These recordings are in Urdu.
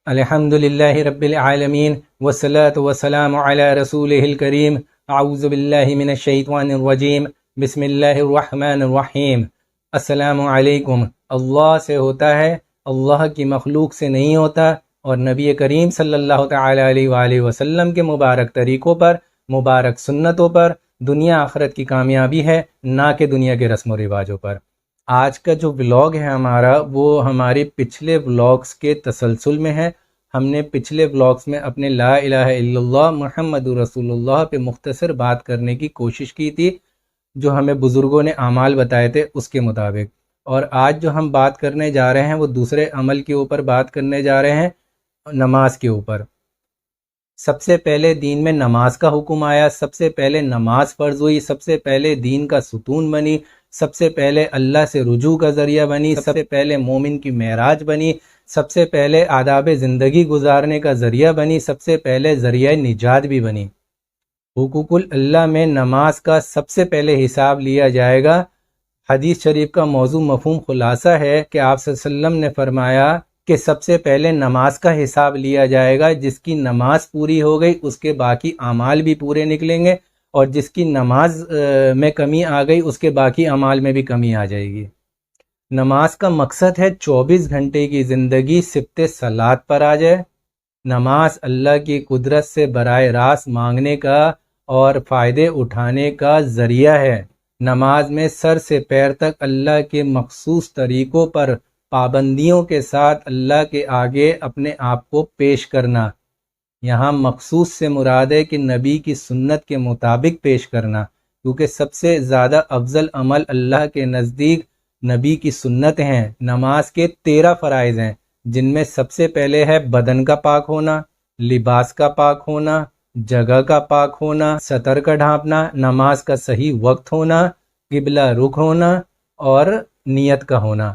الحمد للہ رب العالمین والصلاة والسلام علی رسولہ الکریم اعوذ باللہ من الشیطان الرجیم بسم اللہ الرحمن الرحیم۔ السلام علیکم۔ اللہ سے ہوتا ہے، اللہ کی مخلوق سے نہیں ہوتا، اور نبی کریم صلی اللہ تعالی علیہ وآلہ وسلم کے مبارک طریقوں پر، مبارک سنتوں پر دنیا آخرت کی کامیابی ہے، نہ کہ دنیا کے رسم و رواجوں پر۔ آج کا جو ولاگ ہے ہمارا، وہ ہمارے پچھلے ولاگز کے تسلسل میں ہے۔ ہم نے پچھلے ولاگز میں اپنے لا الہ الا اللہ محمد رسول اللہ پہ مختصر بات کرنے کی کوشش کی تھی، جو ہمیں بزرگوں نے اعمال بتائے تھے اس کے مطابق۔ اور آج جو ہم بات کرنے جا رہے ہیں وہ دوسرے عمل کے اوپر بات کرنے جا رہے ہیں، نماز کے اوپر۔ سب سے پہلے دین میں نماز کا حکم آیا، سب سے پہلے نماز فرض ہوئی، سب سے پہلے دین کا ستون بنی، سب سے پہلے اللہ سے رجوع کا ذریعہ بنی، سب سے پہلے مومن کی معراج بنی، سب سے پہلے آداب زندگی گزارنے کا ذریعہ بنی، سب سے پہلے ذریعہ نجات بھی بنی۔ حقوق اللہ میں نماز کا سب سے پہلے حساب لیا جائے گا۔ حدیث شریف کا موضوع مفہوم خلاصہ ہے کہ آپ صلی اللہ علیہ وسلم نے فرمایا کہ سب سے پہلے نماز کا حساب لیا جائے گا۔ جس کی نماز پوری ہو گئی اس کے باقی اعمال بھی پورے نکلیں گے، اور جس کی نماز میں کمی آ گئی اس کے باقی اعمال میں بھی کمی آ جائے گی۔ نماز کا مقصد ہے 24 گھنٹے کی زندگی صبت صلات پر آ جائے۔ نماز اللہ کی قدرت سے براہ راست مانگنے کا اور فائدے اٹھانے کا ذریعہ ہے۔ نماز میں سر سے پیر تک اللہ کے مخصوص طریقوں پر پابندیوں کے ساتھ اللہ کے آگے اپنے آپ کو پیش کرنا۔ یہاں مخصوص سے مراد ہے کہ نبی کی سنت کے مطابق پیش کرنا، کیونکہ سب سے زیادہ افضل عمل اللہ کے نزدیک نبی کی سنت ہیں۔ نماز کے 13 فرائض ہیں، جن میں سب سے پہلے ہے بدن کا پاک ہونا، لباس کا پاک ہونا، جگہ کا پاک ہونا، سطر کا ڈھانپنا، نماز کا صحیح وقت ہونا، قبلہ رخ ہونا اور نیت کا ہونا۔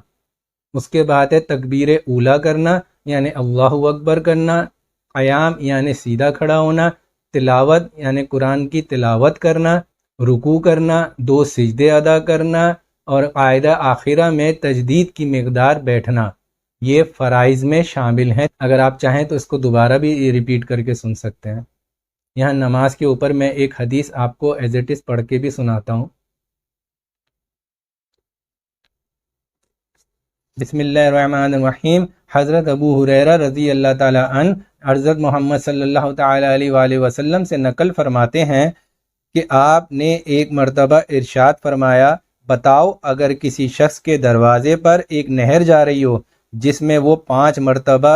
اس کے بعد ہے تکبیر اولیٰ کرنا، یعنی اللہ اکبر کرنا، قیام یعنی سیدھا کھڑا ہونا، تلاوت یعنی قرآن کی تلاوت کرنا، رکوع کرنا، 2 سجدے ادا کرنا، اور قاعدہ آخرہ میں تجدید کی مقدار بیٹھنا۔ یہ فرائض میں شامل ہیں۔ اگر آپ چاہیں تو اس کو دوبارہ بھی ریپیٹ کر کے سن سکتے ہیں۔ یہاں نماز کے اوپر میں ایک حدیث آپ کو ایز اٹ از پڑھ کے بھی سناتا ہوں۔ بسم اللہ الرحمن الرحیم۔ حضرت ابو ہریرہ رضی اللہ تعالی عنہ حضرت محمد صلی اللہ تعالی علیہ وآلہ وسلم سے نقل فرماتے ہیں کہ آپ نے ایک مرتبہ ارشاد فرمایا، بتاؤ اگر کسی شخص کے دروازے پر ایک نہر جا رہی ہو جس میں وہ 5 مرتبہ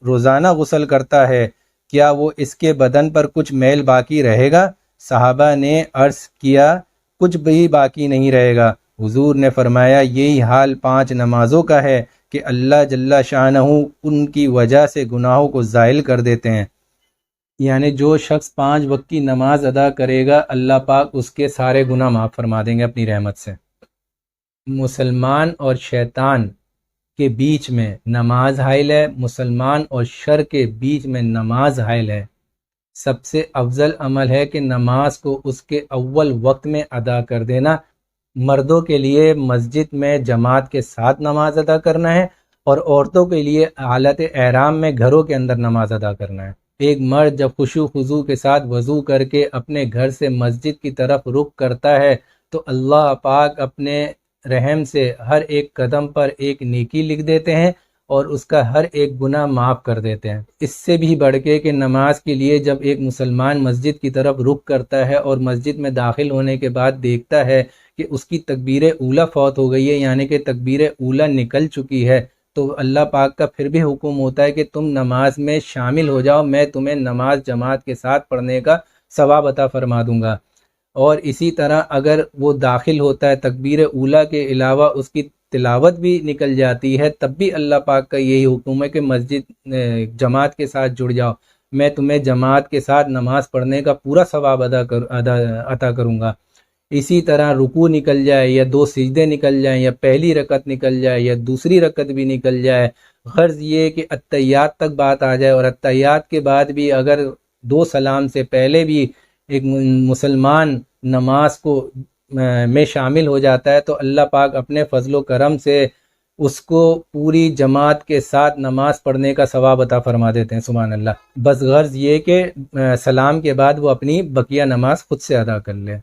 روزانہ غسل کرتا ہے، کیا وہ اس کے بدن پر کچھ میل باقی رہے گا؟ صحابہ نے عرض کیا، کچھ بھی باقی نہیں رہے گا۔ حضور نے فرمایا، یہی حال 5 نمازوں کا ہے کہ اللہ جل شانہ ان کی وجہ سے گناہوں کو زائل کر دیتے ہیں۔ یعنی جو شخص 5 وقت کی نماز ادا کرے گا، اللہ پاک اس کے سارے گناہ معاف فرما دیں گے اپنی رحمت سے۔ مسلمان اور شیطان کے بیچ میں نماز حائل ہے، مسلمان اور شر کے بیچ میں نماز حائل ہے۔ سب سے افضل عمل ہے کہ نماز کو اس کے اول وقت میں ادا کر دینا۔ مردوں کے لیے مسجد میں جماعت کے ساتھ نماز ادا کرنا ہے، اور عورتوں کے لیے حالت احرام میں گھروں کے اندر نماز ادا کرنا ہے۔ ایک مرد جب خشوع خضوع کے ساتھ وضو کر کے اپنے گھر سے مسجد کی طرف رخ کرتا ہے تو اللہ پاک اپنے رحم سے ہر ایک قدم پر ایک نیکی لکھ دیتے ہیں اور اس کا ہر ایک گناہ معاف کر دیتے ہیں۔ اس سے بھی بڑھ کے کہ نماز کے لیے جب ایک مسلمان مسجد کی طرف رخ کرتا ہے اور مسجد میں داخل ہونے کے بعد دیکھتا ہے کہ اس کی تکبیر اولیٰ فوت ہو گئی ہے، یعنی کہ تکبیر اولیٰ نکل چکی ہے، تو اللہ پاک کا پھر بھی حکم ہوتا ہے کہ تم نماز میں شامل ہو جاؤ، میں تمہیں نماز جماعت کے ساتھ پڑھنے کا ثواب عطا فرما دوں گا۔ اور اسی طرح اگر وہ داخل ہوتا ہے تکبیر اولیٰ کے علاوہ اس کی تلاوت بھی نکل جاتی ہے، تب بھی اللہ پاک کا یہی حکم ہے کہ مسجد جماعت کے ساتھ جڑ جاؤ، میں تمہیں جماعت کے ساتھ نماز پڑھنے کا پورا ثواب عطا کروں گا۔ اسی طرح رکوع نکل جائے یا 2 سجدے نکل جائیں یا پہلی رکعت نکل جائے یا دوسری رکعت بھی نکل جائے، غرض یہ کہ اتحیات تک بات آ جائے، اور اتحیات کے بعد بھی اگر 2 سلام سے پہلے بھی ایک مسلمان نماز کو میں شامل ہو جاتا ہے تو اللہ پاک اپنے فضل و کرم سے اس کو پوری جماعت کے ساتھ نماز پڑھنے کا ثواب عطا فرما دیتے ہیں۔ سبحان اللہ۔ بس غرض یہ کہ سلام کے بعد وہ اپنی بقیہ نماز خود سے ادا کر لے۔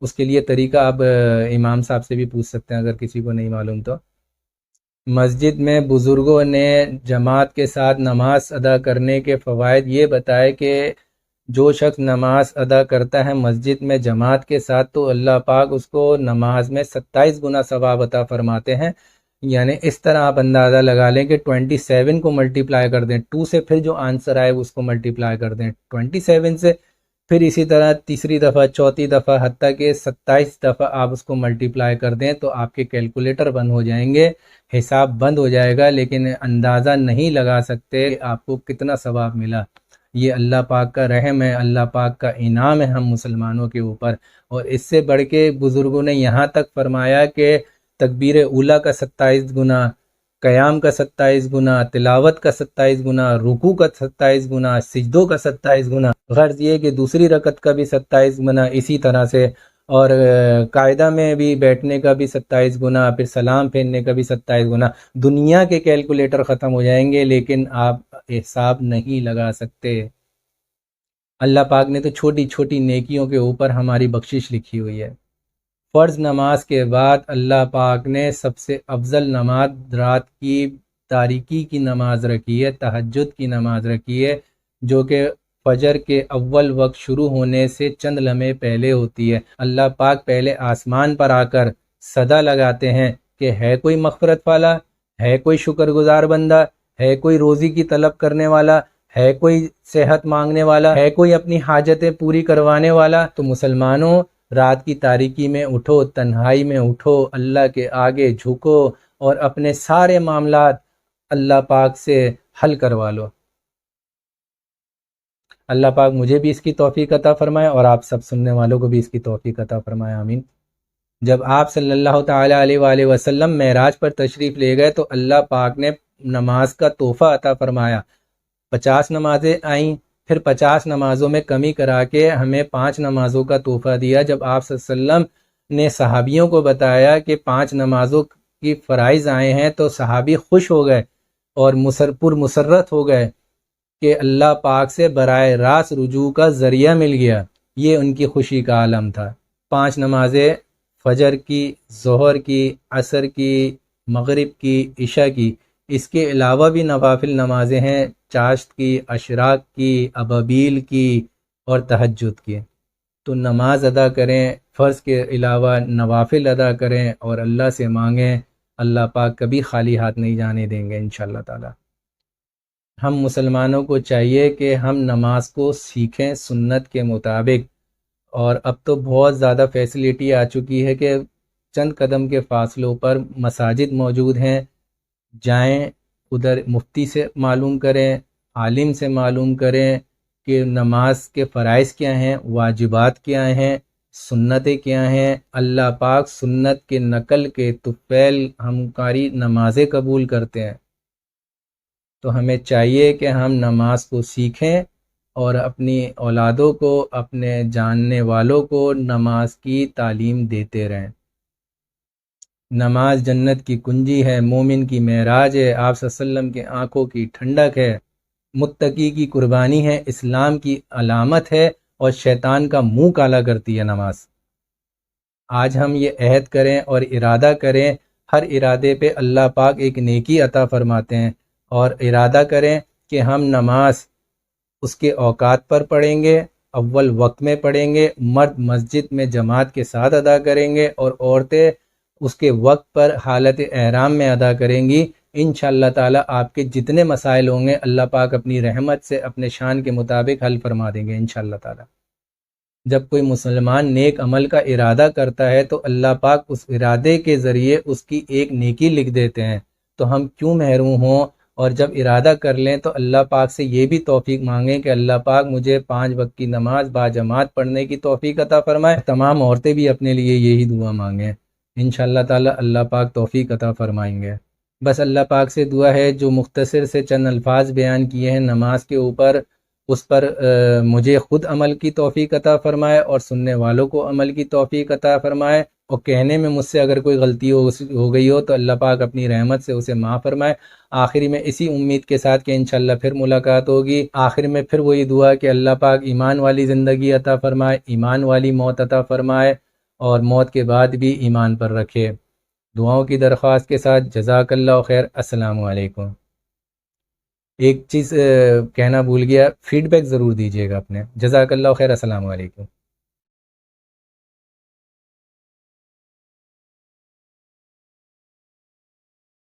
اس کے لیے طریقہ آپ امام صاحب سے بھی پوچھ سکتے ہیں اگر کسی کو نہیں معلوم تو۔ مسجد میں بزرگوں نے جماعت کے ساتھ نماز ادا کرنے کے فوائد یہ بتائے کہ جو شخص نماز ادا کرتا ہے مسجد میں جماعت کے ساتھ تو اللہ پاک اس کو نماز میں 27 گنا ثواب عطا فرماتے ہیں۔ یعنی اس طرح آپ اندازہ لگا لیں کہ 27 کو ملٹیپلائی کر دیں، 2 سے پھر جو آنسر آئے اس کو ملٹیپلائی کر دیں 27 سے، پھر اسی طرح تیسری دفعہ، چوتھی دفعہ، حتیٰ کہ 27 دفعہ آپ اس کو ملٹیپلائی کر دیں تو آپ کے کیلکولیٹر بند ہو جائیں گے، حساب بند ہو جائے گا، لیکن اندازہ نہیں لگا سکتے کہ آپ کو کتنا ثواب ملا۔ یہ اللہ پاک کا رحم ہے، اللہ پاک کا انعام ہے ہم مسلمانوں کے اوپر۔ اور اس سے بڑھ کے بزرگوں نے یہاں تک فرمایا کہ تکبیر اولیٰ کا 27 گنا، قیام کا 27 گنا، تلاوت کا 27 گنا، رکوع کا 27 گنا، سجدوں کا 27 گنا، غرض یہ کہ دوسری رکعت کا بھی 27 گنا، اسی طرح سے اور قاعدہ میں بھی بیٹھنے کا بھی 27 گنا، پھر سلام پھیرنے کا بھی 27 گنا۔ دنیا کے کیلکولیٹر ختم ہو جائیں گے لیکن آپ حساب نہیں لگا سکتے۔ اللہ پاک نے تو چھوٹی چھوٹی نیکیوں کے اوپر ہماری بخشش لکھی ہوئی ہے۔ فرض نماز کے بعد اللہ پاک نے سب سے افضل نماز رات کی تاریکی کی نماز رکھی ہے، تہجد کی نماز رکھی ہے، جو کہ فجر کے اول وقت شروع ہونے سے چند لمحے پہلے ہوتی ہے۔ اللہ پاک پہلے آسمان پر آ کر صدا لگاتے ہیں کہ ہے کوئی مغفرت والا، ہے کوئی شکر گزار بندہ، ہے کوئی روزی کی طلب کرنے والا، ہے کوئی صحت مانگنے والا، ہے کوئی اپنی حاجتیں پوری کروانے والا۔ تو مسلمانوں رات کی تاریکی میں اٹھو، تنہائی میں اٹھو، اللہ کے آگے جھکو اور اپنے سارے معاملات اللہ پاک سے حل کروا لو۔ اللہ پاک مجھے بھی اس کی توفیق عطا فرمائے اور آپ سب سننے والوں کو بھی اس کی توفیق عطا فرمائے، آمین۔ جب آپ صلی اللہ تعالیٰ علیہ وآلہ وسلم معراج پر تشریف لے گئے تو اللہ پاک نے نماز کا تحفہ عطا فرمایا۔ 50 نمازیں آئیں، پھر 50 نمازوں میں کمی کرا کے ہمیں 5 نمازوں کا تحفہ دیا۔ جب آپ صلی اللہ علیہ وسلم نے صحابیوں کو بتایا کہ 5 نمازوں کی فرائض آئے ہیں تو صحابی خوش ہو گئے اور مسرت ہو گئے کہ اللہ پاک سے براہ راست رجوع کا ذریعہ مل گیا۔ یہ ان کی خوشی کا عالم تھا۔ 5 نمازیں فجر کی، ظہر کی، عصر کی، مغرب کی، عشاء کی، اس کے علاوہ بھی نوافل نمازیں ہیں، چاشت کی، اشراق کی، ابابیل کی اور تہجد کی۔ تو نماز ادا کریں، فرض کے علاوہ نوافل ادا کریں اور اللہ سے مانگیں، اللہ پاک کبھی خالی ہاتھ نہیں جانے دیں گے انشاءاللہ تعالی۔ ہم مسلمانوں کو چاہیے کہ ہم نماز کو سیکھیں سنت کے مطابق، اور اب تو بہت زیادہ فیسلٹی آ چکی ہے کہ چند قدم کے فاصلوں پر مساجد موجود ہیں، جائیں ادھر مفتی سے معلوم کریں، عالم سے معلوم کریں کہ نماز کے فرائض کیا ہیں، واجبات کیا ہیں، سنتیں کیا ہیں۔ اللہ پاک سنت کے نقل کے طفیل ہمکاری نمازیں قبول کرتے ہیں۔ تو ہمیں چاہیے کہ ہم نماز کو سیکھیں اور اپنی اولادوں کو، اپنے جاننے والوں کو نماز کی تعلیم دیتے رہیں۔ نماز جنت کی کنجی ہے، مومن کی معراج ہے، آپ صلی اللہ علیہ وسلم کے آنکھوں کی ٹھنڈک ہے، متقی کی قربانی ہے، اسلام کی علامت ہے اور شیطان کا منہ کالا کرتی ہے نماز۔ آج ہم یہ عہد کریں اور ارادہ کریں، ہر ارادے پہ اللہ پاک ایک نیکی عطا فرماتے ہیں، اور ارادہ کریں کہ ہم نماز اس کے اوقات پر پڑھیں گے، اول وقت میں پڑھیں گے، مرد مسجد میں جماعت کے ساتھ ادا کریں گے اور عورتیں اس کے وقت پر حالت احرام میں ادا کریں گی۔ انشاءاللہ تعالی آپ کے جتنے مسائل ہوں گے اللہ پاک اپنی رحمت سے اپنے شان کے مطابق حل فرما دیں گے انشاءاللہ تعالی۔ جب کوئی مسلمان نیک عمل کا ارادہ کرتا ہے تو اللہ پاک اس ارادے کے ذریعے اس کی ایک نیکی لکھ دیتے ہیں، تو ہم کیوں محروم ہوں؟ اور جب ارادہ کر لیں تو اللہ پاک سے یہ بھی توفیق مانگیں کہ اللہ پاک مجھے 5 وقت کی نماز باجماعت پڑھنے کی توفیق عطا فرمائے۔ تمام عورتیں بھی اپنے لیے یہی دعا مانگیں، انشاءاللہ تعالی اللہ پاک توفیق عطا فرمائیں گے۔ بس اللہ پاک سے دعا ہے جو مختصر سے چند الفاظ بیان کیے ہیں نماز کے اوپر، اس پر مجھے خود عمل کی توفیق عطا فرمائے اور سننے والوں کو عمل کی توفیق عطا فرمائے۔ اور کہنے میں مجھ سے اگر کوئی غلطی ہو گئی ہو تو اللہ پاک اپنی رحمت سے اسے معاف فرمائے۔ آخری میں اسی امید کے ساتھ کہ انشاءاللہ پھر ملاقات ہوگی، آخر میں پھر وہی دعا کہ اللہ پاک ایمان والی زندگی عطا فرمائے، ایمان والی موت عطا فرمائے، اور موت کے بعد بھی ایمان پر رکھے۔ دعاؤں کی درخواست کے ساتھ جزاک اللہ خیر۔ السلام علیکم۔ ایک چیز کہنا بھول گیا، فیڈ بیک ضرور دیجیے گا اپنے۔ جزاک اللہ خیر۔ السلام علیکم۔